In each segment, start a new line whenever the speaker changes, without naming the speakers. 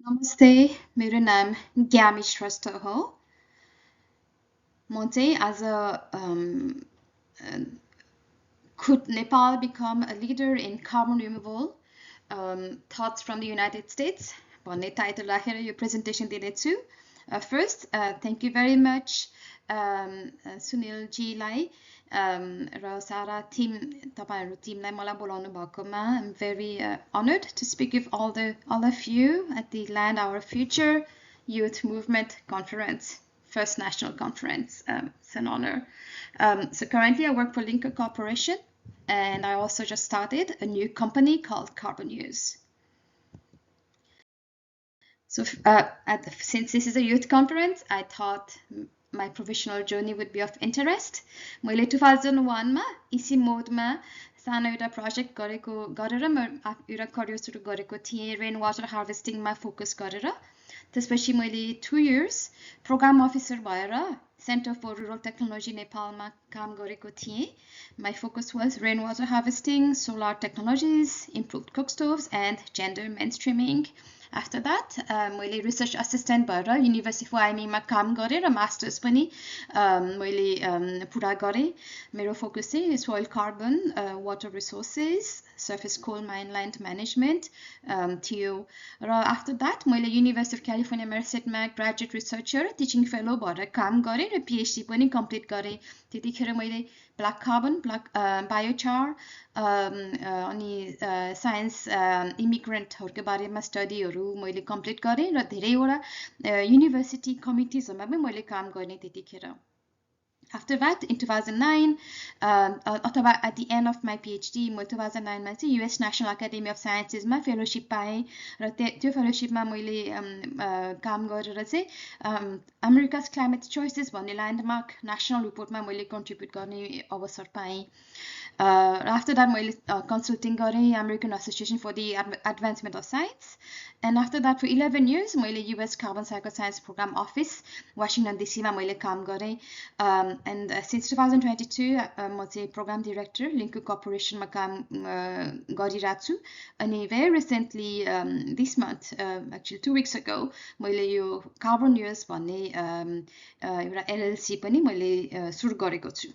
नमस्ते मेरो नाम ग्यामी श्रेष्ठ हो म चाहिँ आज could Nepal become a leader in carbon removal thoughts from the United States भन्ने टाइटल राखेर यो प्रेजेन्टेसन दिनेछु first thank you very much Sunil जीलाई र सारा टिम तपाईहरु टिमलाई मलाई बोलाउनु भएकोमा I'm very honored to speak with all of you at the Land Our Future Youth Movement Conference, first national conference. It's an honor. So currently I work for Lynker Corporation, and I also just started a new company called Carboneers. So since this is a youth conference, I thought my professional journey would be of interest. मैले 2001 मा इसी मोडमा सानो एउटा project गरेर म एउटा career सुरु गरेको थिएँ रेन वाटर हार्भेस्टिङमा फोकस गरेर त्यसपछि मैले 2 इयर्स प्रोग्राम अफिसर भएर सेन्टर फर रुरल टेक्नोलोजी नेपालमा काम गरेको थिएँ My focus was rainwater harvesting, solar technologies, improved cook stoves, and gender mainstreaming. After that, मैले रिसर्च असिस्टेन्ट भएर युनिभर्सिटी अफ आइमीमा काम गरेँ र मास्टर्स पनि मैले पुरा गरेँ मेरो फोकस चाहिँ soil carbon water resources surface coal mine land management थियो र आफ्टर द्याट मैले युनिभर्सिटी अफ क्यालिफोर्निया मेरिसेटमा ग्रेजुएट रिसर्चर टिचिङ फेलो भएर काम गरेँ र पिएचडी पनि कम्प्लिट गरेँ त्यतिखेर मैले ब्ल्याक कार्बन ब्ल्याक बायोचार अनि साइन्स इमिग्रेन्टहरूको बारेमा स्टडीहरू मैले कम्प्लिट गरेँ र धेरैवटा युनिभर्सिटी कमिटिजहरूमा पनि मैले काम गर्ने त्यतिखेर After that, in 2009, अथवा at the end of my PhD, म 2009 मा चाहिँ US National Academy of Sciences मा फेलोशिप पाएँ र त्यो फेलोशिपमा मैले काम गरेर चाहिँ अमेरिका's Climate Choices भन्ने ल्यान्डमार्क नेसनल रिपोर्टमा मैले कन्ट्रिब्युट गर्ने अवसर पाएँ After that, मैले कन्सल्टिङ गरेँ American Association for the Advancement of Science and after that for 11 years मैले US Carbon Cycle Science Program Office Washington DC मा मैले काम गरेँ and since 2022 म चाहिँ प्रोग्राम डाइरेक्टर लिङ्कर कर्पोरेसनमा काम गरिरहेको छु अनि very recently this month actually 2 weeks ago मैले यो Carboneers भन्ने एउटा LLC पनि मैले सुरु गरेको छु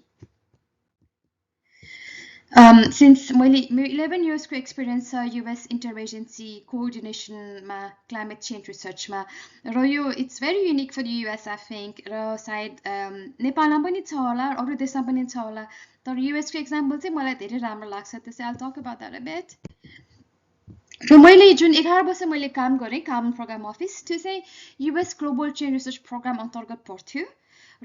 Since मैले 11 years को experience छ US interagency coordination मा climate change research मा र यो it's very unique for the US I think र सायद नेपालमा पनि छ होला अरु देशमा पनि छ होला तर US को example चाहिँ मलाई धेरै राम्रो लाग्छ त्यसै I'll talk about that a bit र मैले जुन 11 वर्ष मैले काम गरेँ कार्बन प्रोग्राम अफिस त्यो चाहिँ US global change research programme अन्तर्गत पर्थ्यो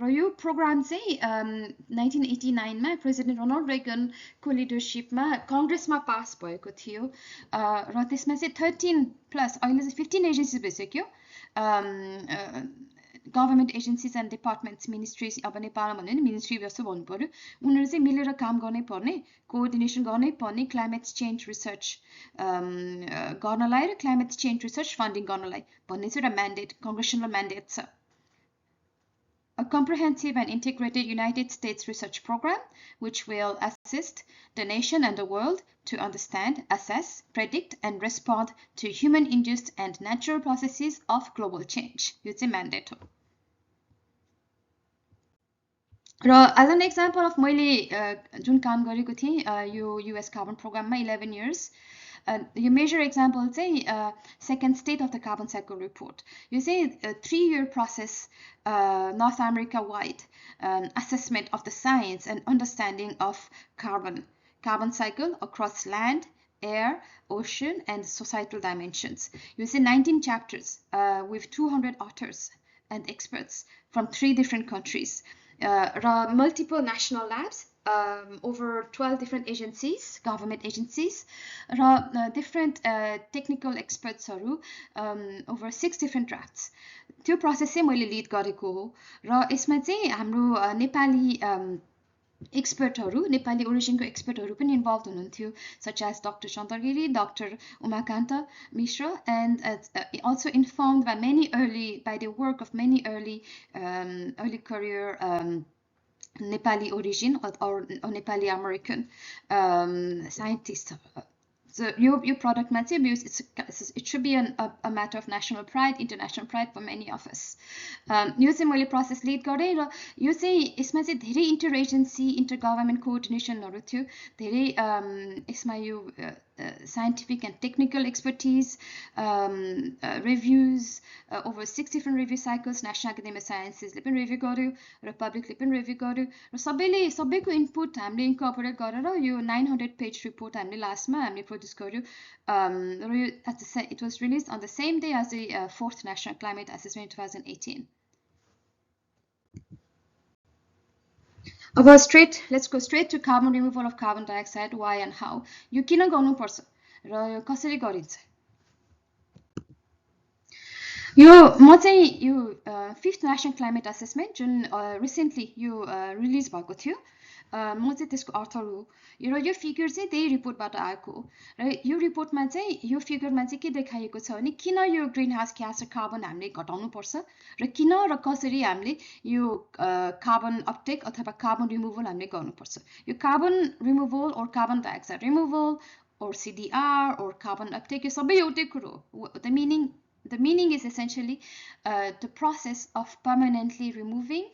र यो प्रोग्राम चाहिँ 1989 मा प्रेसिडेन्ट रोनाल्ड रेगनको लिडरशिपमा कङ्ग्रेसमा पास भएको थियो र त्यसमा चाहिँ 13 प्लस अहिले चाहिँ 15 एजेन्सीज भइसक्यो government agencies and departments ministries अब नेपालमा भन्यो नि मिनिस्ट्री जस्तो भन्नु पर्यो उनीहरू चाहिँ मिलेर काम गर्नै पर्ने कोअर्डिनेसन गर्नै पर्ने क्लाइमेट चेन्ज रिसर्च गर्नलाई र क्लाइमेट चेन्ज रिसर्च फन्डिङ गर्नलाई भन्ने चाहिँ एउटा म्यान्डेट कङ्ग्रेसनल म्यान्डेट छ A comprehensive and integrated United States research program which will assist the nation and the world to understand, assess, predict, and respond to human-induced and natural processes of global change. It's a mandate. As an example of मैले जुन काम गरेको थिएँ यो US carbon programमा 11 years your major example say second state of the carbon cycle report. You say a 3-year process North America wide assessment of the science and understanding of carbon cycle across land, air, ocean, and societal dimensions. You say 19 chapters with 200 authors and experts from 3 different countries. Multiple national labs, over 12 different agencies, government agencies, different technical experts, over 6 different drafts. त्यो process चाहिँ मैले lead गरेको हो र यसमा चाहिँ हाम्रो नेपाली एक्सपर्टहरू नेपाली ओरिजिनको एक्सपर्टहरू पनि इन्भल्भ हुनुहुन्थ्यो such as Dr. Chandragiri, Dr. Umakanta Mishra, and also informed by the work of many early career Nepali origin or Nepali American scientists. So your product मा चाहिँ it should be a matter of national pride, international pride for many of us. यो चाहिँ मैले process lead गरेँ र यो चाहिँ यसमा चाहिँ धेरै interagency, intergovernment coordinationहरू थियो, धेरै यसमा यो scientific and technical expertise, reviews, over 6 different review cycles, National Academy of Sciences ले पनि review गर्यो र public ले पनि review गर्यो र सबैको input हामीले incorporate गरेर यो 900 page report हामीले लास्टमा हामीले produce गर्यो र यो it was released on the same day as the 4th National Climate Assessment in 2018. Let's go straight to carbon removal of carbon dioxide, why and how. यो किन गर्नुपर्छ र यो कसरी गरिन्छ? यो म चाहिँ यो 5th National Climate Assessment जुन recently यो release भएको थियो, म चाहिँ त्यसको अथर हो र यो फिगर चाहिँ त्यही रिपोर्टबाट आएको हो र यो रिपोर्टमा चाहिँ यो फिगरमा चाहिँ के देखाइएको छ भने किन यो ग्रीन हाउस ग्यास र कार्बन हामीले घटाउनु पर्छ र किन र कसरी हामीले यो कार्बन अपटेक अथवा कार्बन रिमुभल हामीले गर्नुपर्छ. यो carbon removal or carbon dioxide removal or CDR or carbon uptake यो सबै एउटै कुरो हो. The meaning is essentially the process of permanently removing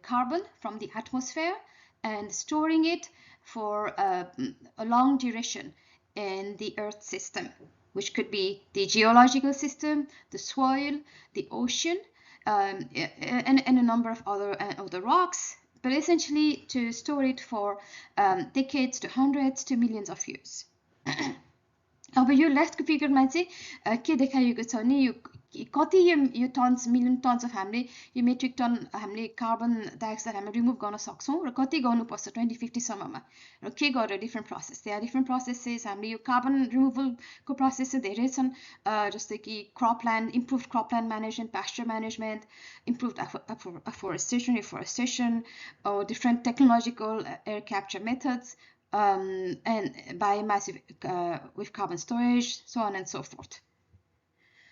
carbon from the atmosphere and storing it for a long duration in the Earth system, which could be the geological system, the soil, the ocean, and a number of other rocks, but essentially to store it for decades to hundreds to millions of years. अब यो लेफ्टको फिगरमा चाहिँ के देखाइएको छ भने यो कति यो टन्स मिलियन टन्स अफ हामीले यो मेट्रिक टन हामीले कार्बन डाइअक्साइड हामीले रिमुभ गर्न सक्छौं र कति गर्नुपर्छ 2050 सम्ममा र के गरेर डिफरेन्ट प्रोसेस त्यहाँ डिफरेन्ट प्रोसेसेस हामीले यो कार्बन रिमुभलको प्रोसेस चाहिँ धेरै छन् जस्तै कि cropland improved cropland management pasture management improved reforestation or different technological air capture methods and biomass with carbon storage, so on and so forth.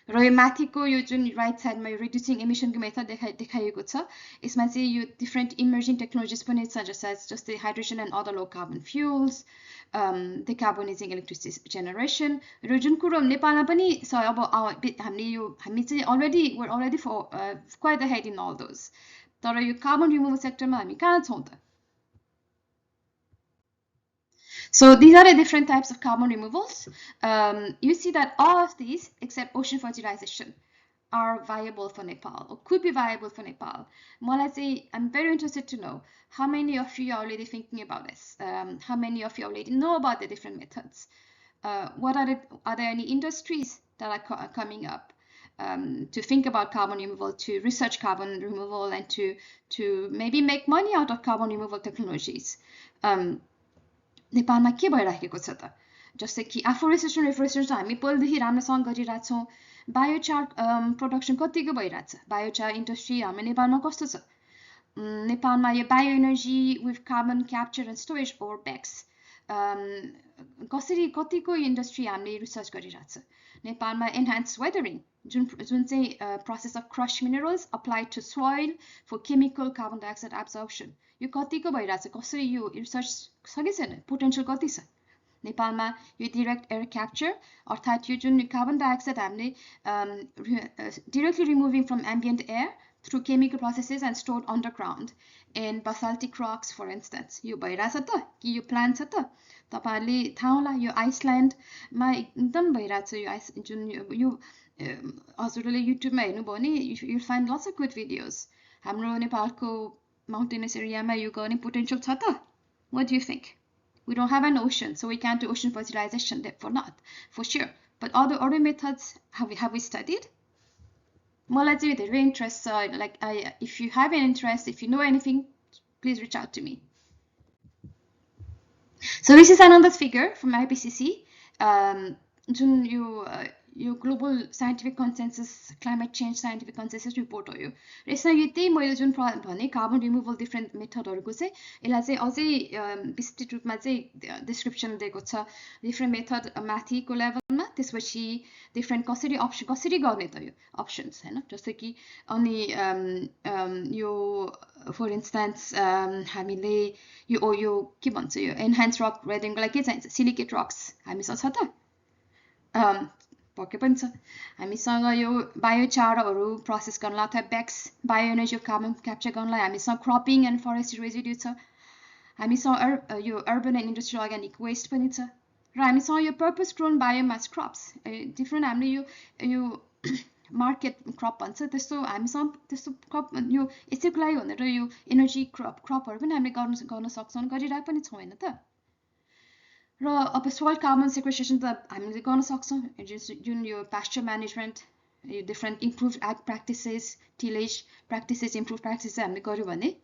र यो माथिको यो जुन राइट साइडमा यो रिड्युसिङ एमिसनको मेथड देखाइएको छ यसमा चाहिँ यो डिफरेन्ट इमर्जिङ टेक्नोलोजिज पनि छ जस्तै hydrogen and other low carbon fuels decarbonising electricity generation र जुन कुरो नेपालमा पनि छ अब हामी चाहिँ already quite ahead in all those तर यो कार्बन रिमुभल सेक्टरमा हामी कहाँ छौं त. So these are the different types of carbon removals. You see that all of these, except ocean fertilization, are viable for Nepal or could be viable for Nepal. I'm very interested to know how many of you are already thinking about this. How many of you already know about the different methods? Are there any industries that are coming up to think about carbon removal, to research carbon removal, and to maybe make money out of carbon removal technologies? नेपालमा के भइराखेको छ त जस्तै कि एफोरेस्टेसन रिफोरेस्टेसन हामी पहिलेदेखि राम्रोसँग गरिरहेछौं बायोचार प्रोडक्सन कतिको भइराछ बायोचार इन्डस्ट्री हाम्रो नेपालमा कस्तो छ नेपालमा यो bio energy with carbon capture and storage or BECCS कसरी कतिको इन्डस्ट्री हामीले रिसर्च गरिरहेछ नेपालमा एनहान्स वेदरिङ जुन चाहिँ process of crush minerals applied to soil for chemical carbon dioxide absorption यो कतिको भइराछ कसरी यो रिसर्च सके छैन पोटेन्शियल कति छ नेपालमा यो डाइरेक्ट एयर क्याप्चर अर्थात् यो जुन कार्बन डाइअक्साइड हामीले directly removing from ambient air through chemical processes and stored underground in basaltic rocks, for instance. यो भइराछ त कि यो प्लान छ त तपाईहरुले थाहा होला यो आइसल्यान्डमा एकदम भइराछ यो आइस जुन यो हजुरले युट्युबमा हेर्नुभयो भने you find lots of good videos. हाम्रो नेपालको mountainous एरियामा यो गर्ने पोटेन्शियल छ त. What do you think? We don't have an ocean, so we can't do ocean fertilization, therefore not, for sure. But other methods have we studied? मलाई चाहिँ धेरै इन्ट्रेस्ट छ like if you have an interest, if you know anything, please reach out to me. So this is another figure from IPCC. जुन यो global scientific consensus climate change scientific consensus report हो यो यसमा यो त्यही मैले जुन भने कार्बन रिमुभल डिफ्रेन्ट मेथडहरूको चाहिँ यसलाई चाहिँ अझै विस्तृत रूपमा चाहिँ डिस्क्रिप्सन दिएको छ डिफ्रेन्ट मेथड माथिको लेभलमा त्यसपछि डिफ्रेन्ट कसरी गर्ने त यो अप्सन्स हैन जस्तै कि अनि यो फर इन्स्टेन्स हामीले यो के भन्छ यो एनहान्स रक वेदरिङको लागि के चाहिन्छ सिलिकेट रक्स हामीसँग छ त पक्कै पनि छ हामीसँग यो बायोचारहरू प्रोसेस गर्नलाई अथवा BECCS bio energy of carbon capture गर्नलाई हामीसँग क्रपिङ एन्ड फरेस्ट रेजिड्यू छ हामीसँग यो urban and industrial organic waste पनि छ र हामीसँग यो purpose grown biomass crops different हामीले यो मार्केट क्रप भन्छ त्यस्तो हामीसँग त्यस्तो क्रप यो यसैको लागि भनेर यो एनर्जी क्रपहरू पनि हामीले गर्न सक्छौँ गरिरहेको पनि छौँ होइन त र अब सोइल कार्बन सेक्वेस्ट्रेसन त हामीले गर्न सक्छौँ जुन यो पास्चर म्यानेजमेन्ट यो different improve egg practices tillage practices improve practices हामीले गऱ्यो भने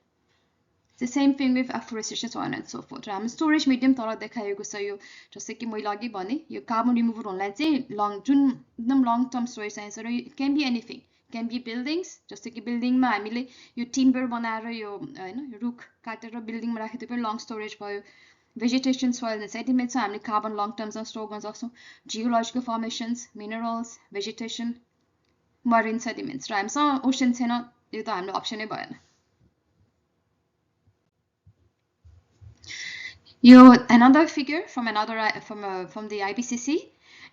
the same thing with afforestation so on and so forth. हाम्रो स्टोरेज मिडियम तल देखाएको छ यो जस्तै कि मैले अघि भने यो कार्बन रिमुभल हुनलाई चाहिँ जुन एकदम लङ टर्म स्टोरेज चाहिन्छ र can be anything can be buildings जस्तै कि बिल्डिङमा हामीले यो टिम्बर बनाएर यो हैन रुख काटेर बिल्डिङमा राखेर त्यो पनि लङ स्टोरेज भयो vegetation soil and sediments हामीले कार्बन लङ टर्ममा स्टोर गर्न सक्छौँ geological फर्मेसन्स minerals vegetation Marin sediments र हामीसँग ओसन छैन यो त हाम्रो अप्सनै भएन यो another figure from the IPCC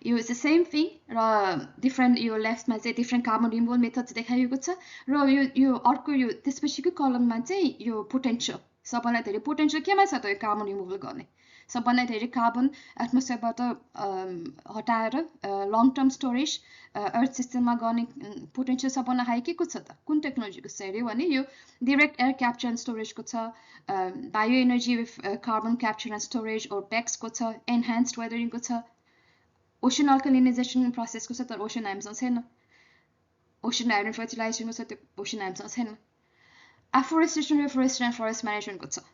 यो is the same thing र डिफ्रेन्ट यो लेफ्टमा चाहिँ डिफ्रेन्ट कार्बन रिमुभल मेथड्स देखाइएको छ र यो अर्को यो त्यसपछिको कलममा चाहिँ यो पोटेन्शियल सबभन्दा धेरै पोटेन्शियल केमा छ त यो कार्बन रिमुभल गर्ने सबभन्दा धेरै कार्बन एटमोस्फियरबाट हटाएर लङ टर्म स्टोरेज अर्थ सिस्टममा गर्ने पोटेन्शियल सबभन्दा हाई के को छ त कुन टेक्नोलोजीको छ हेऱ्यो भने यो डाइरेक्ट एयर क्याप्चर एन्ड स्टोरेजको छ bio energy with carbon capture and storage और ब्याक्सको छ एनहान्स्ड वेदरिङको छ ओसन अल्कलिनाइजेसन प्रोसेसको छ तर ओसन हामीसँग छैन ओसन आइरन फर्टिलाइजेसनको छ त्यो ओसन हामीसँग छैन एफोरेस्टेसन रिफोरेस्टेसन एन्ड फरेस्ट म्यानेजमेन्टको छ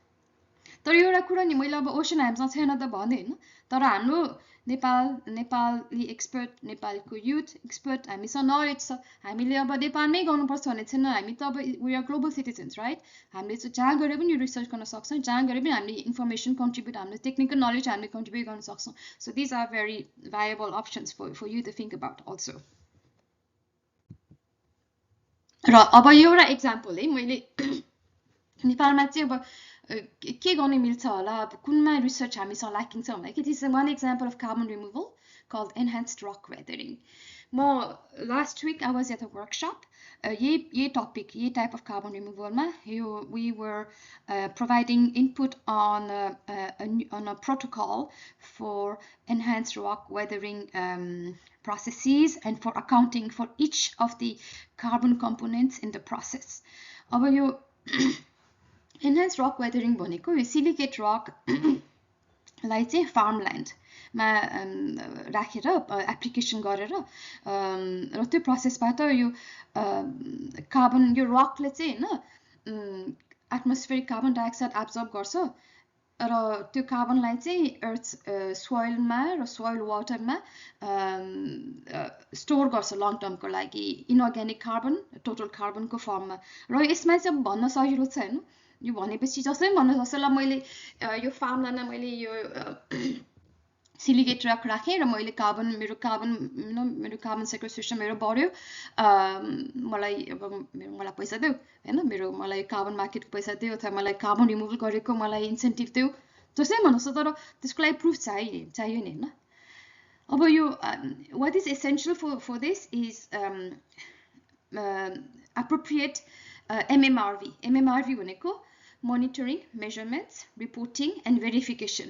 तर एउटा कुरा नि मैले अब ओसन हामीसँग छैन त भने होइन तर हाम्रो नेपाली एक्सपर्ट नेपालको युथ एक्सपर्ट हामीसँग नलेज छ हामीले अब नेपालमै गर्नुपर्छ भन्ने छैन हामी त अब we are global citizens right हामीले चाहिँ जहाँ गएर पनि यो रिसर्च गर्न सक्छौँ जहाँ गएर पनि हामीले इन्फर्मेसन कन्ट्रिब्युट हामीले टेक्निकल नलेज हामीले कन्ट्रिब्युट गर्न सक्छौँ so these are very viable options for you to think about also र अब एउटा एक्जाम्पल है मैले नेपालमा चाहिँ अब के गर्ने मिल्छ होला अब कुनमा रिसर्च हामीसँग ल्याकिङ छ भन्दा कि this is one example of carbon removal called enhanced rock weathering म last week I was at a workshop यही टपिक यही टाइप अफ कार्बन रिमुभलमा यो we were providing input on a protocol for enhanced rock weathering processes and for accounting for each of the carbon components in the process. अब यो enhanced rock weathering भनेको यो silicate rock लाई चाहिँ फार्मल्यान्डमा राखेर application गरेर र त्यो प्रोसेसबाट यो कार्बन यो रकले चाहिँ हैन एटमोस्फियरिक कार्बन डाइअक्साइड एब्जर्ब गर्छ र त्यो कार्बनलाई चाहिँ अर्थ सोइलमा र सोइल वाटरमा स्टोर गर्छ लङ टर्मको लागि इनअर्ग्यानिक कार्बन टोटल कार्बनको फर्ममा र यसमा चाहिँ भन्न सजिलो छ हैन यो भनेपछि जसले भन्न जसलाई मैले यो फार्मल्यान्डमा मैले यो सिलिकेट रक राखेँ र मैले मेरो कार्बन सेक्वेस्ट्रेसन मेरो बढ्यो मलाई पैसा देऊ हैन मलाई कार्बन मार्केटको पैसा दियो अथवा मलाई कार्बन रिमुभल गरेको मलाई इन्सेन्टिभ दियो जसै भन्नुहोस् तर त्यसको लागि प्रुफ चाहियो नि हैन अब यो what is essential for this is appropriate MMRV भनेको monitoring, measurements, reporting, and verification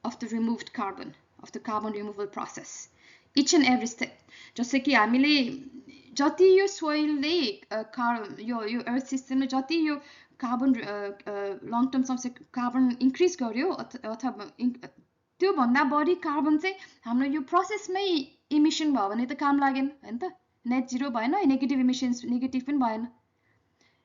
of the removed carbon, of the carbon removal process. Each and every step. जस्तै कि हामीले जति यो सोइलले यो अर्थ सिस्टमले जति यो कार्बन लङ टर्मसम्म कार्बन इन्क्रिज गर्यो अथवा त्यो भन्दा बढी कार्बन चाहिँ हाम्रो यो प्रोसेसमै इमिसन भयो भने त काम लागेन हैन त नेट जिरो भएन नेगेटिभ इमिसन्स नेगेटिभ पनि भएन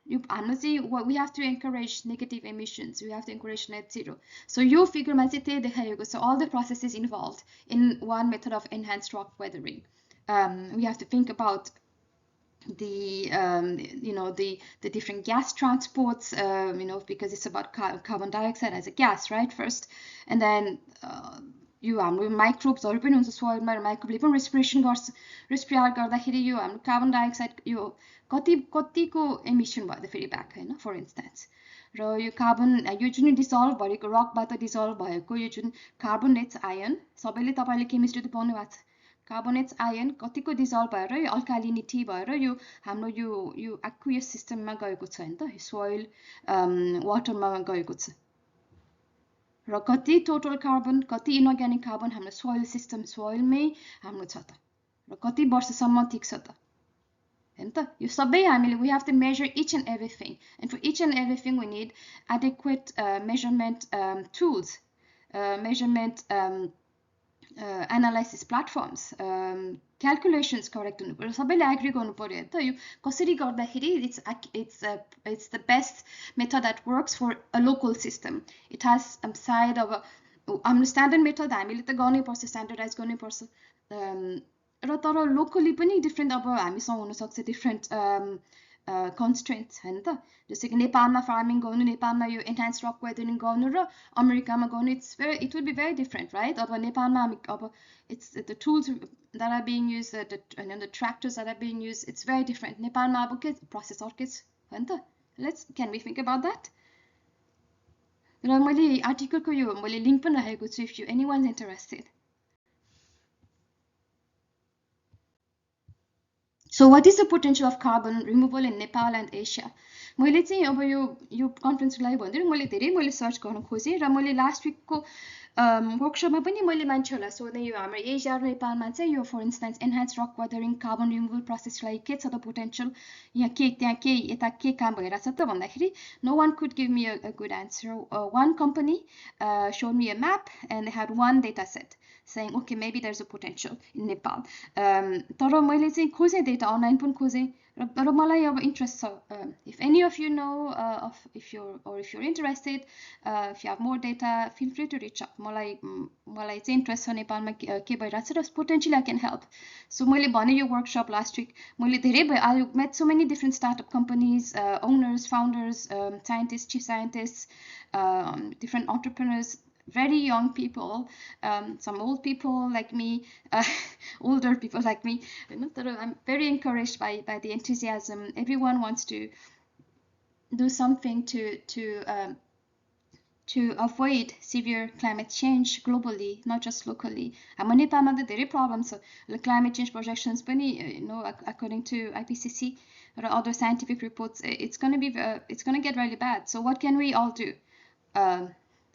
हाम्रो चाहिँ we have to encourage negative emissions, we have to encourage net zero. So यो फिगरमा चाहिँ त्यही देखाइएको छ all the processes involved in one method of enhanced rock weathering. we have to think about the the different gas transports, because it's about carbon dioxide as a gas, right, first, and then हाम्रो माइक्रोब्सहरू पनि हुन्छ सोइलमा, माइक्रोबले पनि रेस्पिरेट गर्दाखेरि यो हाम्रो carbon dioxide यो कतिको emission भयो त फेरि ब्याक, होइन, फर इन्स्टेन्स। र यो कार्बन, यो जुन डिसल्भ भएको रकबाट डिसल्भ भएको यो जुन कार्बोनेट्स आयन, सबैले तपाईँले केमिस्ट्री त पाउनु भएको छ, कार्बोनेट्स आयन कतिको डिजल्भ भएर यो अल्कालिनिटी भएर यो हाम्रो यो एक्वियस सिस्टममा गएको छ होइन त, सोइल वाटरमा गएको छ। र कति टोटल कार्बन, कति इनअर्ग्यानिक कार्बन हाम्रो सोइल सिस्टम, सोइलमै हाम्रो छ त, र कति वर्षसम्म टिक्छ त, होइन त। यो सबै हामीले we have to measure each and everything, and for each and everything we need adequate measurement tools, measurement analysis platforms, calculations correct हुनु पर्यो, सबैले एग्री गर्नु पर्यो होइन त। यो कसरी गर्दाखेरि it's the best method that works for a local system. It has सायद अब हाम्रो स्ट्यान्डर्ड मेथड हामीले त गर्नै पर्छ, स्ट्यान्डर्डाइज गर्नै पर्छ, र तर लोकली पनि डिफ्रेन्ट अब हामीसँग हुनसक्छ डिफ्रेन्ट कन्स्ट्रेन्ट्स, होइन त। जस्तै कि नेपालमा फार्मिङ गर्नु, नेपालमा यो एन्हान्स रक वेदरिङ गर्नु र अमेरिकामा गर्नु, it will be very different, right. अब नेपालमा अब it's the tools that are being used, the tractors that are being used, it's very different. नेपालमा अब के प्रोसेस अर्कै छ, होइन त। Can we think about that? र मैले आर्टिकलको यो मैले लिङ्क पनि राखेको छु, if anyone is interested. So what is the potential of carbon removal in Nepal and Asia? मैले चाहिँ अब यो कन्फरेन्सको लागि भन्दै मैले सर्च गर्न खोजेँ, र मैले लास्ट विकको वर्कसपमा पनि मैले मान्छेहरूलाई सोधेँ यो हाम्रो एसिया र नेपालमा चाहिँ यो for instance enhance rock weathering carbon removal प्रोसेसलाई के छ त पोटेन्सियल, यहाँ त्यहाँ यता के काम भइरहेछ त भन्दाखेरि no one could give me a good answer. One company showed me a map and they had one data set saying okay maybe there's a potential in Nepal, तर मैले चाहिँ खोजेँ डेटा अनलाइन पनि खोजेँ, र मलाई अब इन्ट्रेस्ट छ, if any of you know if you're interested, if you have more data, feel free to reach out. मलाई चाहिँ इन्ट्रेस्ट छ नेपालमा के भइरहेछ र potentially I can help. So मैले भने यो वर्कसप लास्ट विक मैले धेरै I met so many different startup companies, owners, founders, scientist, chief scientist, different entrepreneurs, very young people, some old people like me, older people like me. I'm very encouraged by the enthusiasm. Everyone wants to do something to avoid severe climate change globally, not just locally. हाम्रो नेपालमा त धेरै problem छ, climate change projections पनि, according to IPCC or other scientific reports, it's going to get really bad. So what can we all do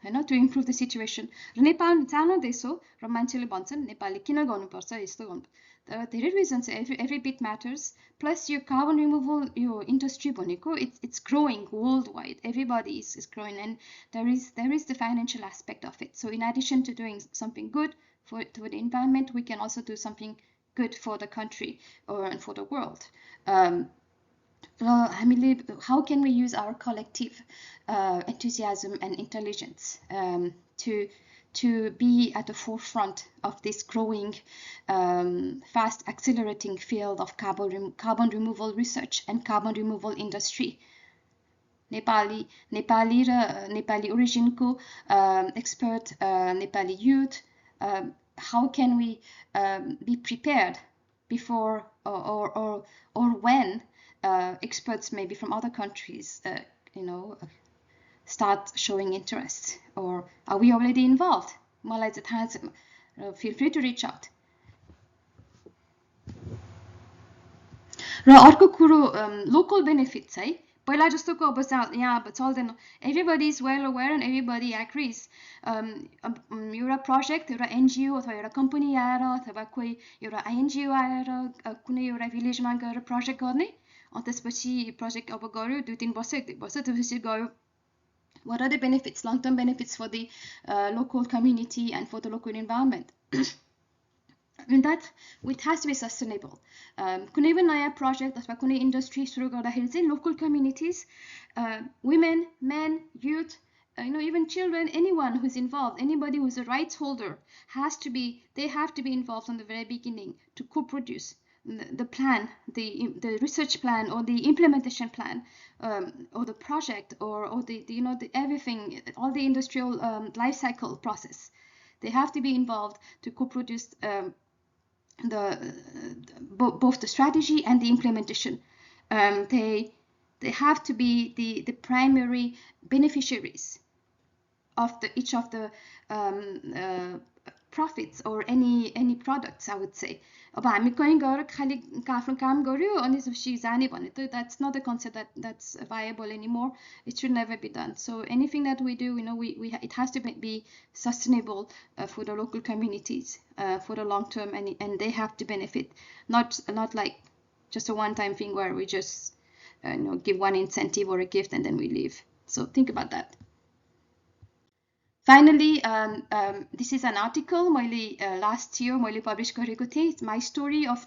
to improve the situation? र नेपाल सानो देश हो र मान्छेले भन्छन् नेपालले किन गर्नुपर्छ यस्तो गर्नु, तर धेरै रिजन छ, every bit matters. Plus your carbon removal your industry भनेको it's growing worldwide, everybody is growing, and there is the financial aspect of it. So in addition to doing something good for the environment, we can also do something good for the country and for the world. How can we use our collective enthusiasm and intelligence to be at the forefront of this growing, fast accelerating field of carbon removal research and carbon removal industry? Nepali origin ko expert, Nepali youth, how can we be prepared before or when experts maybe from other countries start showing interest, or are we already involved? Feel free to reach out. र अर्को कुरो local benefits है, पहिला जस्तोको अब यहाँ अब चल्दैन, everybody is well aware and everybody agrees. एउटा प्रोजेक्ट एउटा एनजिओ अथवा एउटा कम्पनी आएर अथवा कोही एउटा आइएनजिओ आएर कुनै एउटा भिलेजमा गएर प्रोजेक्ट गर्ने, त्यसपछि प्रोजेक्ट अब गर्यो 2-3 वर्ष 1 वर्ष त्यसपछि गयो. What are the benefits, long-term benefits for the local community and for the local environment? And that it has to be sustainable. कुनै पनि नयाँ प्रोजेक्ट अथवा कुनै इन्डस्ट्री सुरु गर्दाखेरि चाहिँ local communities, women, men, youth, even children, anyone who's involved, anybody who's a rights holder they have to be involved from the very beginning to co-produce the plan, the research plan or the implementation plan, or the project or the everything, all the industrial life cycle process. They have to be involved to co-produce both the strategy and the implementation. They have to be the primary beneficiaries of each of the profits or any products, I would say. अब हामी कहीँ गएर खाली आफ्नो काम गर्यो अनि त्यसपछि जाने भने त that's not a concept that's viable anymore. It should never be done. So anything that we do, it has to be sustainable for the local communities for the long term, and they have to benefit, not like just a one-time thing where we just give one incentive or a gift and then we leave. So think about that. Finally, this is an article last year मैले publish गरेको थिएँ. It's my story of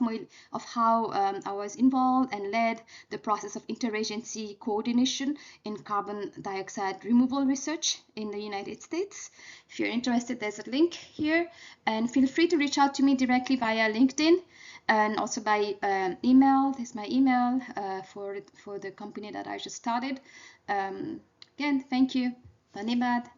how I was involved and led the process of interagency coordination in carbon dioxide removal research in the United States. If you're interested, there's a link here, and feel free to reach out to me directly via LinkedIn and also by email. This is my email for the company that I just started. Again, thank you. Dhanyabad.